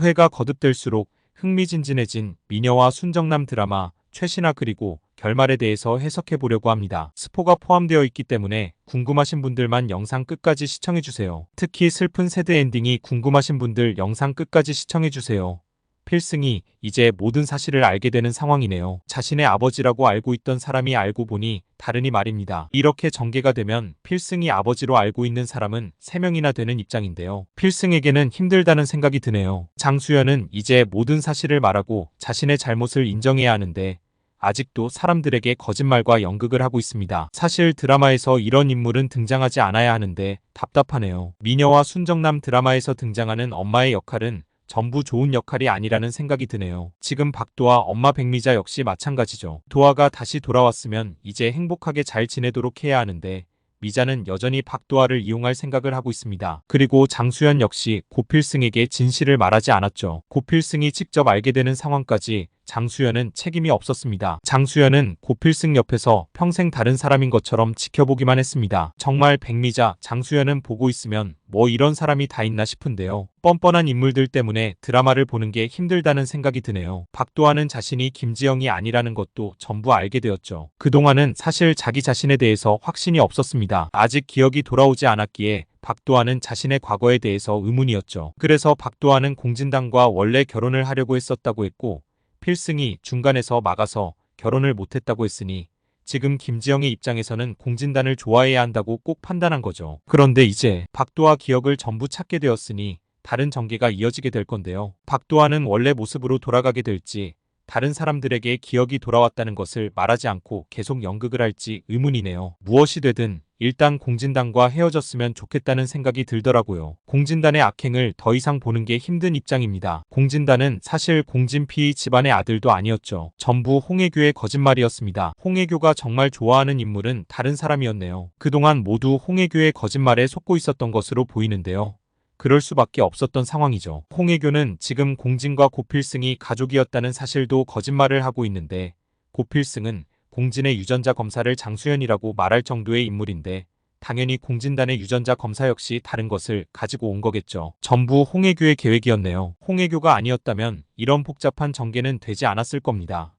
회가 거듭될수록 흥미진진해진 미녀와 순정남 드라마 최신화 그리고 결말에 대해서 해석해 보려고 합니다. 스포가 포함되어 있기 때문에 궁금하신 분들만 영상 끝까지 시청해 주세요. 특히 슬픈 새드 엔딩이 궁금하신 분들 영상 끝까지 시청해 주세요. 필승이 이제 모든 사실을 알게 되는 상황이네요. 자신의 아버지라고 알고 있던 사람이 알고 보니 다르니 말입니다. 이렇게 전개가 되면 필승이 아버지로 알고 있는 사람은 3명이나 되는 입장인데요. 필승에게는 힘들다는 생각이 드네요. 장수연은 이제 모든 사실을 말하고 자신의 잘못을 인정해야 하는데 아직도 사람들에게 거짓말과 연극을 하고 있습니다. 사실 드라마에서 이런 인물은 등장하지 않아야 하는데 답답하네요. 미녀와 순정남 드라마에서 등장하는 엄마의 역할은 전부 좋은 역할이 아니라는 생각이 드네요. 지금 박도와 엄마 백미자 역시 마찬가지죠. 도아가 다시 돌아왔으면 이제 행복하게 잘 지내도록 해야 하는데 미자는 여전히 박도아를 이용할 생각을 하고 있습니다. 그리고 장수연 역시 고필승에게 진실을 말하지 않았죠. 고필승이 직접 알게 되는 상황까지 장수연은 책임이 없었습니다. 장수연은 고필승 옆에서 평생 다른 사람인 것처럼 지켜보기만 했습니다. 정말 백미자, 장수연은 보고 있으면 뭐 이런 사람이 다 있나 싶은데요. 뻔뻔한 인물들 때문에 드라마를 보는 게 힘들다는 생각이 드네요. 박도아는 자신이 김지영이 아니라는 것도 전부 알게 되었죠. 그동안은 사실 자기 자신에 대해서 확신이 없었습니다. 아직 기억이 돌아오지 않았기에 박도아는 자신의 과거에 대해서 의문이었죠. 그래서 박도아는 공진단과 원래 결혼을 하려고 했었다고 했고 필승이 중간에서 막아서 결혼을 못했다고 했으니 지금 김지영의 입장에서는 공진단을 좋아해야 한다고 꼭 판단한 거죠. 그런데 이제 박도아 기억을 전부 찾게 되었으니 다른 전개가 이어지게 될 건데요. 박도아는 원래 모습으로 돌아가게 될지 다른 사람들에게 기억이 돌아왔다는 것을 말하지 않고 계속 연극을 할지 의문이네요. 무엇이 되든 일단 공진단과 헤어졌으면 좋겠다는 생각이 들더라고요. 공진단의 악행을 더 이상 보는 게 힘든 입장입니다. 공진단은 사실 공진피 집안의 아들도 아니었죠. 전부 홍혜교의 거짓말이었습니다. 홍혜교가 정말 좋아하는 인물은 다른 사람이었네요. 그동안 모두 홍혜교의 거짓말에 속고 있었던 것으로 보이는데요. 그럴 수밖에 없었던 상황이죠. 홍혜교는 지금 공진과 고필승이 가족이었다는 사실도 거짓말을 하고 있는데 고필승은 공진의 유전자 검사를 장수연이라고 말할 정도의 인물인데 당연히 공진단의 유전자 검사 역시 다른 것을 가지고 온 거겠죠. 전부 홍혜교의 계획이었네요. 홍혜교가 아니었다면 이런 복잡한 전개는 되지 않았을 겁니다.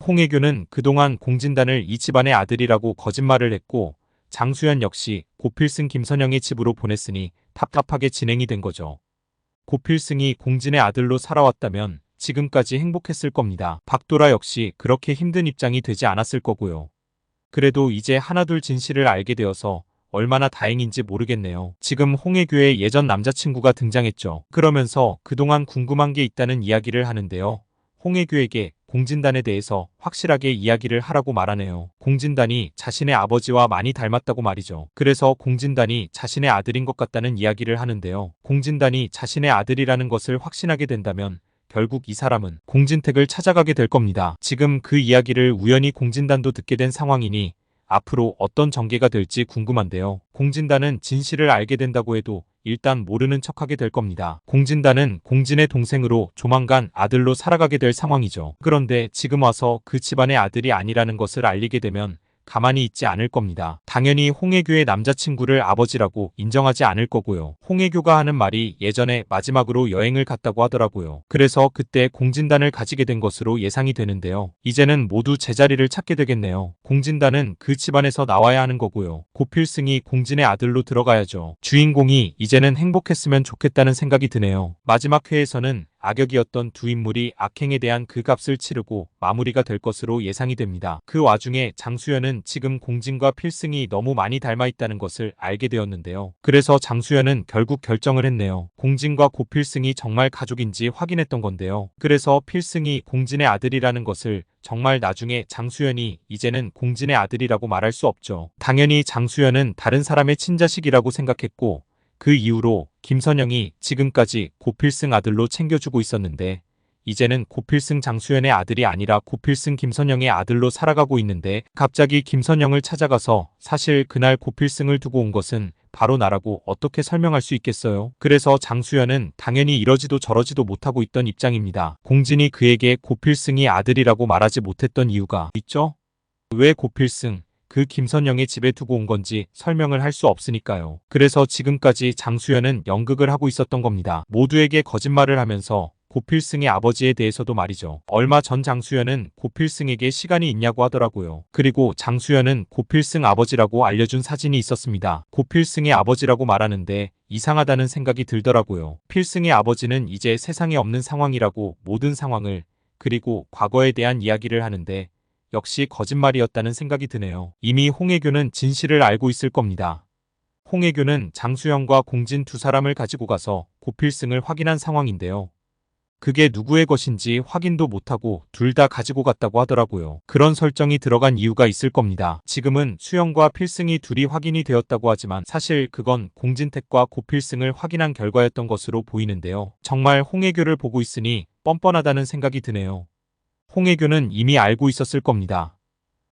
홍혜교는 그동안 공진단을 이 집안의 아들이라고 거짓말을 했고 장수연 역시 고필승 김선영의 집으로 보냈으니 답답하게 진행이 된 거죠. 고필승이 공진의 아들로 살아왔다면 지금까지 행복했을 겁니다. 박도라 역시 그렇게 힘든 입장이 되지 않았을 거고요. 그래도 이제 하나둘 진실을 알게 되어서 얼마나 다행인지 모르겠네요. 지금 홍혜교의 예전 남자친구가 등장했죠. 그러면서 그동안 궁금한 게 있다는 이야기를 하는데요. 홍혜교에게 공진단에 대해서 확실하게 이야기를 하라고 말하네요. 공진단이 자신의 아버지와 많이 닮았다고 말이죠. 그래서 공진단이 자신의 아들인 것 같다는 이야기를 하는데요. 공진단이 자신의 아들이라는 것을 확신하게 된다면 결국 이 사람은 공진택을 찾아가게 될 겁니다. 지금 그 이야기를 우연히 공진단도 듣게 된 상황이니 앞으로 어떤 전개가 될지 궁금한데요. 공진단은 진실을 알게 된다고 해도 일단 모르는 척하게 될 겁니다. 공진단은 공진의 동생으로 조만간 아들로 살아가게 될 상황이죠. 그런데 지금 와서 그 집안의 아들이 아니라는 것을 알리게 되면 가만히 있지 않을 겁니다. 당연히 홍혜교의 남자친구를 아버지라고 인정하지 않을 거고요. 홍혜교가 하는 말이 예전에 마지막으로 여행을 갔다고 하더라고요. 그래서 그때 공진단을 가지게 된 것으로 예상이 되는데요. 이제는 모두 제자리를 찾게 되겠네요. 공진단은 그 집안에서 나와야 하는 거고요. 고필승이 공진의 아들로 들어가야죠. 주인공이 이제는 행복했으면 좋겠다는 생각이 드네요. 마지막 회에서는 악역이었던 두 인물이 악행에 대한 그 값을 치르고 마무리가 될 것으로 예상이 됩니다. 그 와중에 장수연은 지금 공진과 필승이 너무 많이 닮아 있다는 것을 알게 되었는데요. 그래서 장수연은 결국 결정을 했네요. 공진과 고필승이 정말 가족인지 확인했던 건데요. 그래서 필승이 공진의 아들이라는 것을 정말 나중에 장수연이 이제는 공진의 아들이라고 말할 수 없죠. 당연히 장수연은 다른 사람의 친자식이라고 생각했고 그 이후로 김선영이 지금까지 고필승 아들로 챙겨주고 있었는데 이제는 고필승 장수연의 아들이 아니라 고필승 김선영의 아들로 살아가고 있는데 갑자기 김선영을 찾아가서 사실 그날 고필승을 두고 온 것은 바로 나라고 어떻게 설명할 수 있겠어요? 그래서 장수연은 당연히 이러지도 저러지도 못하고 있던 입장입니다. 공진이 그에게 고필승이 아들이라고 말하지 못했던 이유가 있죠? 왜 고필승? 그 김선영의 집에 두고 온 건지 설명을 할 수 없으니까요. 그래서 지금까지 장수연은 연극을 하고 있었던 겁니다. 모두에게 거짓말을 하면서 고필승의 아버지에 대해서도 말이죠. 얼마 전 장수연은 고필승에게 시간이 있냐고 하더라고요. 그리고 장수연은 고필승 아버지라고 알려준 사진이 있었습니다. 고필승의 아버지라고 말하는데 이상하다는 생각이 들더라고요. 필승의 아버지는 이제 세상에 없는 상황이라고 모든 상황을 그리고 과거에 대한 이야기를 하는데 역시 거짓말이었다는 생각이 드네요. 이미 홍혜교는 진실을 알고 있을 겁니다. 홍혜교는 장수연과 공진 두 사람을 가지고 가서 고필승을 확인한 상황인데요. 그게 누구의 것인지 확인도 못하고 둘 다 가지고 갔다고 하더라고요. 그런 설정이 들어간 이유가 있을 겁니다. 지금은 수영과 필승이 둘이 확인이 되었다고 하지만 사실 그건 공진택과 고필승을 확인한 결과였던 것으로 보이는데요. 정말 홍혜교를 보고 있으니 뻔뻔하다는 생각이 드네요. 홍혜교는 이미 알고 있었을 겁니다.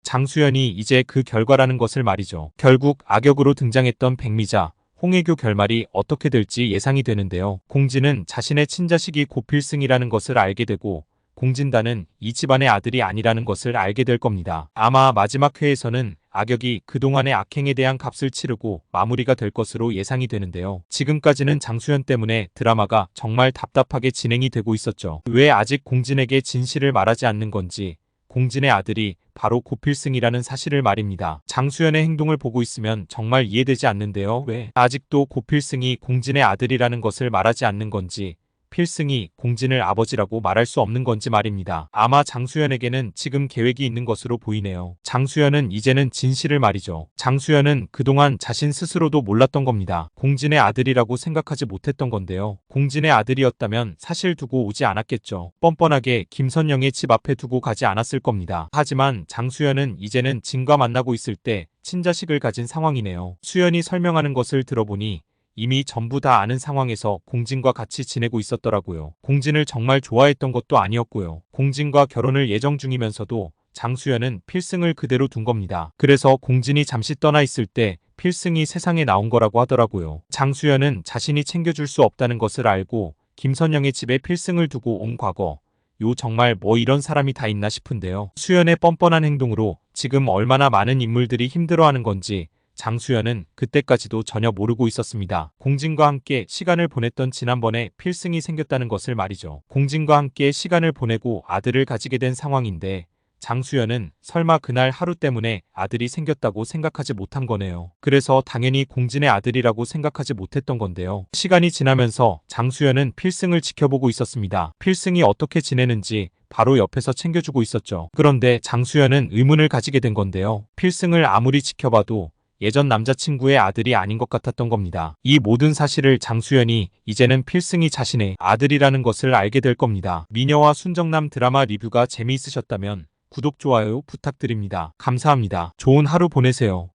장수연이 이제 그 결과라는 것을 말이죠. 결국 악역으로 등장했던 백미자, 홍혜교 결말이 어떻게 될지 예상이 되는데요. 공진은 자신의 친자식이 고필승이라는 것을 알게 되고 공진단은 이 집안의 아들이 아니라는 것을 알게 될 겁니다. 아마 마지막 회에서는 악역이 그동안의 악행에 대한 값을 치르고 마무리가 될 것으로 예상이 되는데요. 지금까지는 장수연 때문에 드라마가 정말 답답하게 진행이 되고 있었죠. 왜 아직 공진에게 진실을 말하지 않는 건지, 공진의 아들이 바로 고필승이라는 사실을 말입니다. 장수연의 행동을 보고 있으면 정말 이해되지 않는데요. 왜 아직도 고필승이 공진의 아들이라는 것을 말하지 않는 건지, 필승이 공진을 아버지라고 말할 수 없는 건지 말입니다. 아마 장수연에게는 지금 계획이 있는 것으로 보이네요. 장수연은 이제는 진실을 말이죠. 장수연은 그동안 자신 스스로도 몰랐던 겁니다. 공진의 아들이라고 생각하지 못했던 건데요. 공진의 아들이었다면 사실 두고 오지 않았겠죠. 뻔뻔하게 김선영의 집 앞에 두고 가지 않았을 겁니다. 하지만 장수연은 이제는 진과 만나고 있을 때 친자식을 가진 상황이네요. 수연이 설명하는 것을 들어보니 이미 전부 다 아는 상황에서 공진과 같이 지내고 있었더라고요. 공진을 정말 좋아했던 것도 아니었고요. 공진과 결혼을 예정 중이면서도 장수연은 필승을 그대로 둔 겁니다. 그래서 공진이 잠시 떠나 있을 때 필승이 세상에 나온 거라고 하더라고요. 장수연은 자신이 챙겨줄 수 없다는 것을 알고 김선영의 집에 필승을 두고 온 과거. 정말 뭐 이런 사람이 다 있나 싶은데요. 수연의 뻔뻔한 행동으로 지금 얼마나 많은 인물들이 힘들어하는 건지 장수연은 그때까지도 전혀 모르고 있었습니다. 공진과 함께 시간을 보냈던 지난번에 필승이 생겼다는 것을 말이죠. 공진과 함께 시간을 보내고 아들을 가지게 된 상황인데 장수연은 설마 그날 하루 때문에 아들이 생겼다고 생각하지 못한 거네요. 그래서 당연히 공진의 아들이라고 생각하지 못했던 건데요. 시간이 지나면서 장수연은 필승을 지켜보고 있었습니다. 필승이 어떻게 지내는지 바로 옆에서 챙겨주고 있었죠. 그런데 장수연은 의문을 가지게 된 건데요. 필승을 아무리 지켜봐도 예전 남자친구의 아들이 아닌 것 같았던 겁니다. 이 모든 사실을 장수연이 이제는 필승이 자신의 아들이라는 것을 알게 될 겁니다. 미녀와 순정남 드라마 리뷰가 재미있으셨다면 구독, 좋아요 부탁드립니다. 감사합니다. 좋은 하루 보내세요.